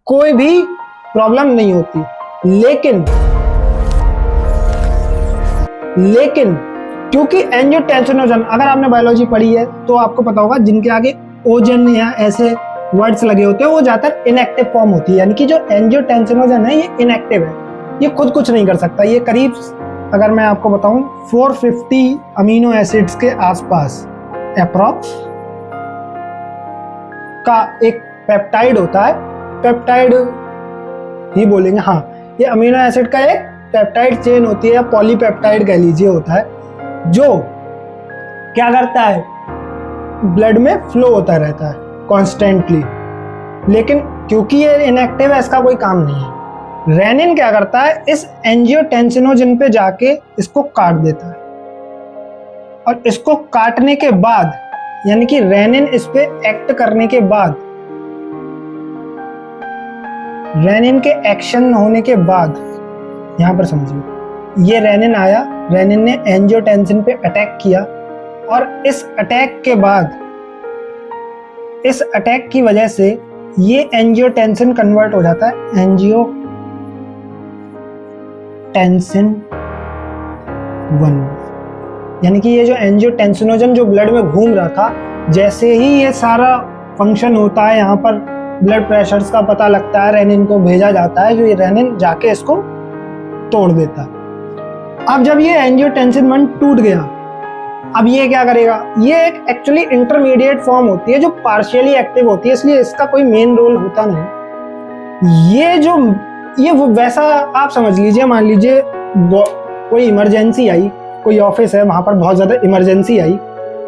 कोई भी प्रॉब्लम नहीं होती। लेकिन क्योंकि एंजियोटेंसिनोजन, अगर आपने बायोलॉजी पढ़ी है तो आपको पता होगा, जिनके आगे ओजन या ऐसे वर्ड्स लगे होते हैं वो ज्यादातर इनएक्टिव फॉर्म होती है। यानी कि जो एंजियोटेंसिनोजन है ये इनएक्टिव है, ये खुद कुछ नहीं कर सकता। ये करीब, अगर मैं आपको बताऊं, 450 अमीनो एसिड्स के आसपास अप्रॉक्स का एक पेप्टाइड होता है। पेप्टाइड ही बोलेंगे, हाँ, ये अमीनो एसिड का एक पेप्टाइड चेन होती है या पॉलीपेप्टाइड कह लीजिए होता है, जो क्या करता है, ब्लड में फ्लो होता रहता है कॉन्स्टेंटली। लेकिन क्योंकि ये इनएक्टिव है, इसका कोई काम नहीं है। रेनिन क्या करता है, इस एंजियोटेंसिनोजन पे जाके इसको काट देता है, और इसको काटने के बाद, यानी कि रेनिन इस पे एक्ट करने के बाद, रेनिन के एक्शन होने के बाद, यहां पर समझिए, ये रेनिन आया, रेनिन ने एंजियोटेंसिन पे अटैक किया, और इस अटैक के बाद, इस अटैक की वजह से ये एंजियोटेंसिन कन्वर्ट हो जाता है एंजियोटेंसिन 1। यानी कि ये जो एंजियोटेंसिनोजन जो ब्लड में घूम रहा था, जैसे ही ये सारा फंक्शन होता है, यहाँ पर ब्लड प्रेशर्स का पता लगता है, रेनिन को भेजा जाता है, जो ये रेनिन जाके इसको तोड़ देता है। अब जब ये एंजियोटेंसिन 1 टूट गया, अब ये क्या करेगा, ये एक एक्चुअली इंटरमीडिएट फॉर्म होती है जो पार्शियली एक्टिव होती है, इसलिए इसका कोई मेन रोल होता नहीं। ये वो वैसा आप समझ लीजिए, मान लीजिए कोई इमरजेंसी आई, कोई ऑफिस है, वहां पर बहुत ज्यादा इमरजेंसी आई,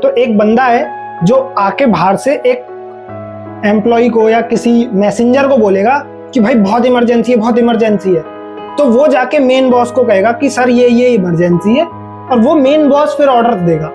तो एक बंदा है जो आके बाहर से एक एम्प्लॉय को या किसी मैसेंजर को बोलेगा कि भाई बहुत इमरजेंसी है, बहुत इमरजेंसी है। तो वो जाके मेन बॉस को कहेगा कि सर ये इमरजेंसी है, और वो मेन बॉस फिर ऑर्डर देगा।